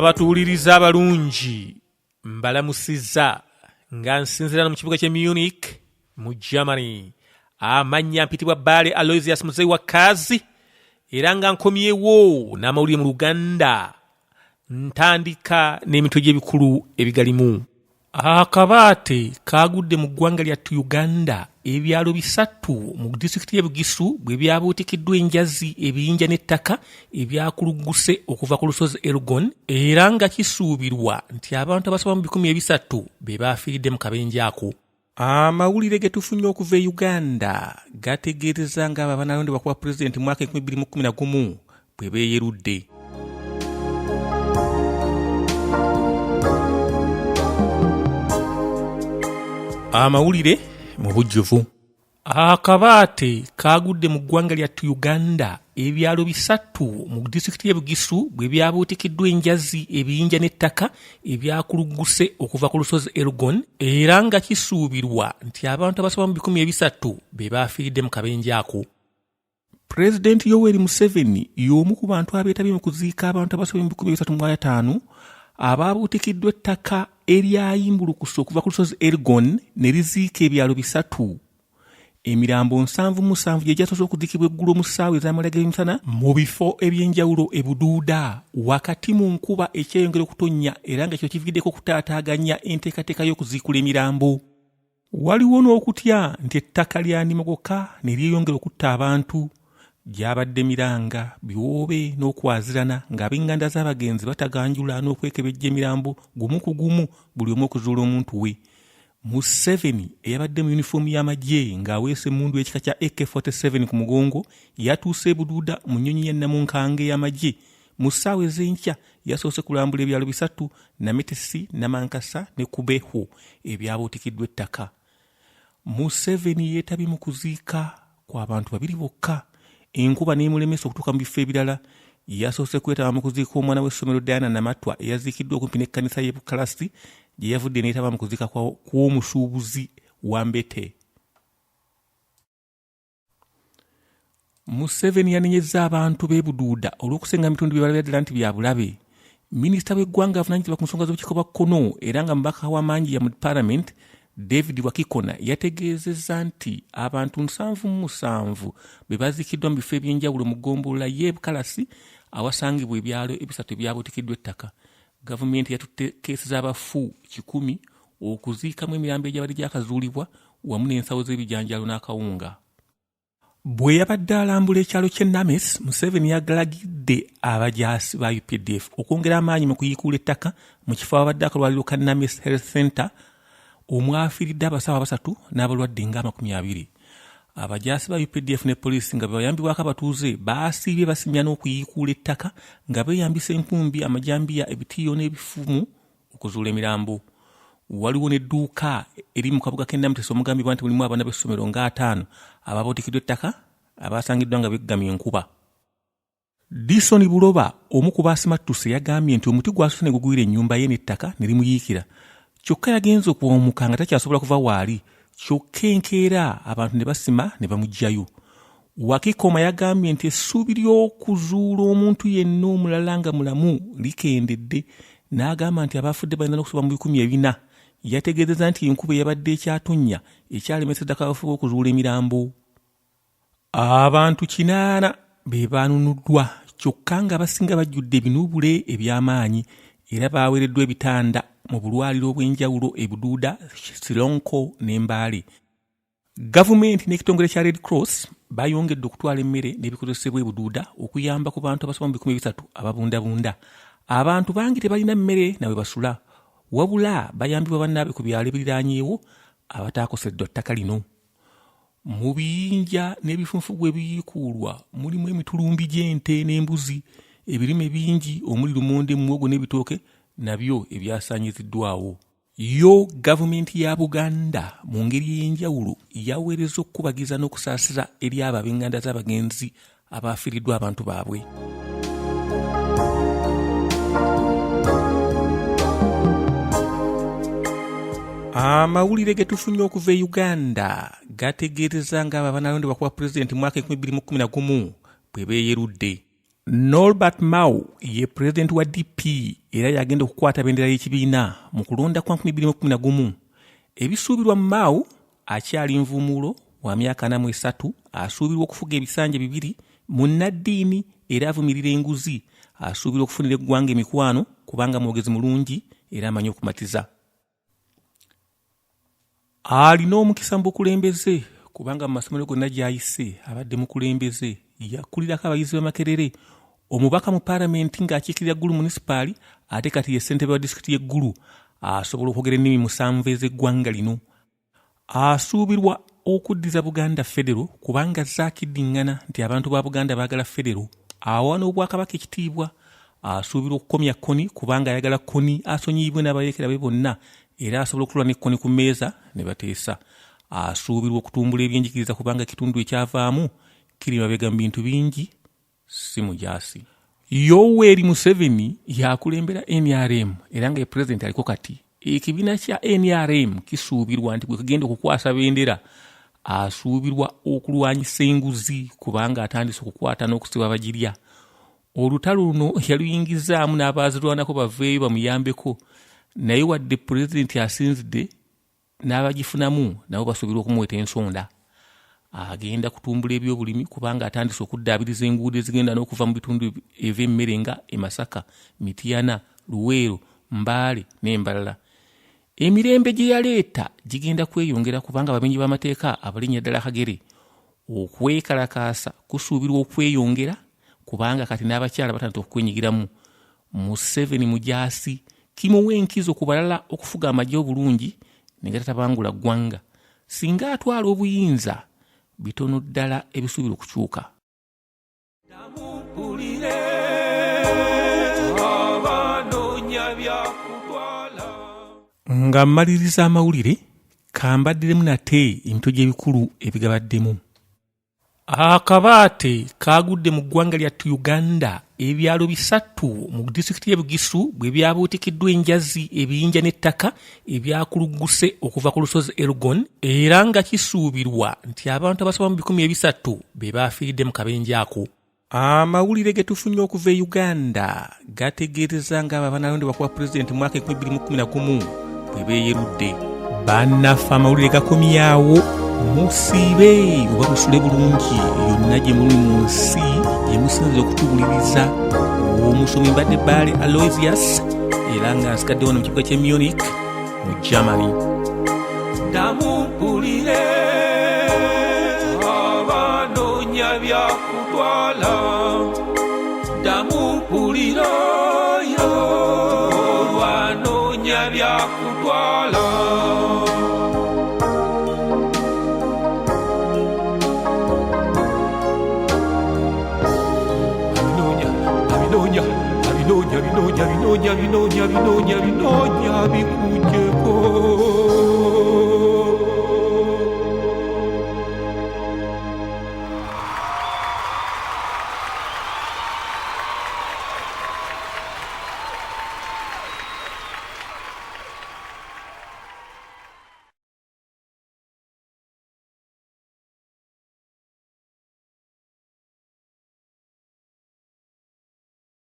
Abatuuliriza abalungi mbalamusizza nga nsinzira mu kibuga kye Munich mu Germany. Amannya mpitibwa Bbaale Aloysius muzeyi wa kazi era nga nkomyewo n'amawulire mu Luganda. Ntandika n'emitwe gy'ebikulu ebigalimu. Akabaate kagudde mu ggwanga lyattu Uganda ebyalo bisatu mu disitulikiti y'e Bugisu bwe byabuutikiddwa enjazi ebiyinja n'ettaka ebyakulugguse okuva ku lusozi Elgon era nga kisuubirwa nti abantu abasoba mu 300 be baafiiridde mu kabenje ako. Amawulire ge tufunye okuva e Uganda gategeereza nga abo abanalondebwa kuba pulezidenti mu mwaka 2011 bwe beeyerudde. Amawulire mu bujjuvu. Akabaate kagudde mu ggwanga lyattu Uganda ebyalo bisatu mu disitulikiti y'e Bugisu bwe byabuutikiddwa enjazi ebiyinja n'ettaka ebyakulugguse okuva ku lusozi Elgon era nga kisuubirwa nti abantu abasoba mu 300 be baafiiridde mu kabenje ako. Pulezidenti Yoweri Museveni y'omu ku bantu abeetabye mu kuziika abantu abasoba mu 305 abaabuutikiddwa ettaka eryayimbulukuse okuva ku lusozi Elgon ne liziika ebyalo bisatu. Emirambo 77 gye gyasoose okuziikibwa eggulo mu ssaawa ez'amalya g'emisana mu bifo eby'enjawulo e Buduuda wakati mu nkuba ekyeyongera okutonnya era nga kyo kiviiriddeko okutaataaganya enteekateeka y'okuziikula emirambo. Waliwo n'okutya nti ettaka lya Nimogoka ne lyeyongera okutta abantu. Gyabadde miranga biwoobe n'okwazirana ng'ab'enganda z'abagenzi bataganjula n'okwekebejja emirambo gumu ku gumu buli omu okuzuula omuntu we. Museveni eyabadde mu yunifoomu y'amagye ng'aweese emmundu ekika kya AK-47 ku mugongo yatuuse e Buduuda mu nnyonyi ya Namunkange y'amagye. Mu ssaawa ez'enkya yasoose kulambula ebyalo bisatu Nametesi, Namankasa ne Kubeho ebyabuutikiddwa ettaka. Museveni yeetabye mu kuziika kw'abantu 2 bokka. Enkuba n'emulemesa okutuuka mu bifo ebirala. Yasoose kwetaba mu kuziika omwana w'essomero Diana Namatwa eyaziikiddwa okumpi n'ekkanisa y'e Bukalasi gye yavudde n'etaba mu kuziika kw'omusuubuzi wa Mbete. Museveni yanenyezza abantu b'e Buduuda olw'okusenga bitundu bye balabira ddala nti bya bulabe. Minisita w'eggwanga avunaanyizibwa ku nsonga z'obukiiko bwa Kkono era nga mubaka w'amaanyi ya mu Parliament David Wakikona yategeezezza nti abantu 77 be baziikiddwa mu bifo eby'enjawulo mu ggombolola y'e Bukalasi awasangibwa ebyalo ebisatu ebyabuutikiddwa ettaka. Gavumenti yatutte keesi z'abafu 100 okuziikamu emirambo egyabadde gyakazuulibwa wamu n'ensawo z'ebijanjaalo n'akawunga. Bwe yabadde alambula ekyalo ky'e Names, Museveni yagalagidde abajaasi ba UPDF okwongera amaanyi mu kuyiikuula ettaka mu kifo abadde akalwaliro ka Names Health Center omwafiiridde abasawo 3 n'abalwadde nga 20. Abajaasi ba UPDF ne poliisi nga bayambibwako abatuuze baasiibye basimya n'okuyiikuula ettaka nga beeyambisa enkumbi, amajambiya, ebitiiyo n'ebifumu okuzuula emirambo. Waliwo n'edduuka eri mu kabuga k'e Nametesi omugambibwa nti mulimu abaana b'essomero nga 5 ababuutikiddwa ettaka abaasangiddwa nga beggamye enkuba. Disoni Buloba omu ku baasimattuse yagambye nti omuti gwasose ne gugwira ennyumba ye n'ettaka ne limuyiikira. Kyokka yagenze okuwomuka nga takyasobola kuva waali. Kyokka enkeera abantu ne basima ne bamuggyayo. Wakikoma yagambye nti essuubi ly'okuzuula omuntu yenna omulala nga mulamu likendedde n'agamba nti abafudde balina n'okusoba mu 400. Yategeezezza nti enkuba yabadde ekyatonnya ekyalemesezza kaweefube okuzuula emirambo. Abantu 8 be baanunuddwa kyokka nga abasinga bajjudde ebinuubule eby'amaanyi era baaweereddwa ebitanda mu bulwaliro obw'enjawulo e Buduuda, Sironko ne Bbaale. Gavumenti n'ekitongole kya Red Cross bayongedde okutwala emmere n'ebikozesebwa e Buduuda okuyamba ku bantu abasoba mu 300 ababundabunda. Abantu bangi tebalina mmere nawe basula wabula bayambibwa bannaabwe ku byalo ebiriraanyeewo abataakoseddwa ttaka lino. Mu biyinja n'ebifunfu gwe biyiikuulwa mulimu emitulumbi gy'ente n'embuzi, ebirime bingi omuli lumonde, muwogo n'ebitooke nabyo ebyasaanyiziddwawo. Yo gavumenti ya Buganda mu ngeri y'enjawulo yaweereza okukubagiza n'okusaasira eri abo ab'enganda z'abagenzi abaafiiriddwa abantu baabwe. Amawulire ge tufunye okuva e Uganda gategeereza nga abo abanalondebwa kuba pulezidenti mu mwaka 2011 bwe beeyerudde. Norbert Mao ye president wa DP era yagenda okukwata bendera y'ekibiina mu kulonda kwa 2011. Ebisuubirwa Mao akyali nvumuulo wa myaka 43 asuubirwa okufuga ebisanja 2 munnaddiini era avumirira enguzi asuubirwa okufunira eggwanga emikwano kubanga mwogezi mulungi era amanyi okumatiza. Alina omukisa mu bukulembeze kubanga mu masomero gonna gy'ayise abadde mukulembeze yakulirako abayizi b'Amakerere omubaka mu paalamenti ng'akiikirira Gulu munisipaali ate kati ye ssentebe wa disitulikiti y'Eggulu asobola okwogera ennimi 7 ez'eggwanga lino. Asuubirwa okuddiza Buganda Federo kubanga zaakiddiŋŋana nti abantu ba Buganda baagala Federo awa n'Obwakabaka ekitiibwa. Asuubirwa okukomya Koni kubanga ayagala Koni asonyiibwe n'abayeekera be bonna era asobola okulula ne Koni ku mmeeza ne bateesa. Asuubirwa okutumbula ebyenjigiriza kubanga ekitundu ekyavaamu kiri mabega mu bintu bingi si mujaasi. Yoweri Museveni yakulembera NRM era nga ye president aliko kati. Ekibiina kya NRM kisuubirwa nti bwe kagenda okukwasa bendera asuubirwa okulwanyisa enguzi kubanga atandise okukwata n'okusiba abagirya. Olutalo luno yaluyingizaamu n'abaazirwanako baveeyo bamuyambeko naye wadde pulezidenti asinzidde n'abagifunamu nabo basuubirwa okumuweta ensonda. Agenda kutumbula ebyobulimi kubanga atandise okuddaabiriza enguudo ezigenda n'okuva mu bitundu eby'emmere nga e Masaka, Mityana, Luweero, Mbaale n'embalala. Emirembe gye yaleeta gigenda kweyongera kubanga abamenyi b'amateeka abalinnya ddala Kagere. Okwekalakaasa kusuubirwa okweyongera kubanga kati n'abakyala batandise okwenyigiramu. Museveni mujaasi kimuwa enkizo ku balala okufuga amagye obulungi ne gatabangula ggwanga. Singa atwala obuyinza bitono ddala ebisuubirwa okukyuka. Nga mmaliriza amawulire kambaddiremu nate emitwe gy'ebikulu ebigabaddemu. Akabaate kaagudde mu ggwanga lyattu Uganda ebyalo 3 mu disitulikiti y'e Bugisu bwe byabuutikiddwa enjazi ebiyinja n'ettaka ebyakulugguse okuva ku lusozi Elgon era nga kisuubirwa nti abantu abasoba mu 300 be baafiiridde mu kabenje ako. Amawulire ge tufunye okuva e Uganda gategeereza nga abanalondebwa kuba pulezidenti mu mwaka 2011 bwe beeyerudde. Bannaffe amawulire gakomyawo musiibe oba musule bulungi yonna gye muli mu nsi gye musinze okutuwuliriza. Omusomi mbadde Bbaale Aloysius era nga nsigadde wano mu kibuga ky'e Munich mu Germany. Damumpulire abanoonya byakutwala, damumpulire oyo olwanoonya byakutwala. Binonya bikujeko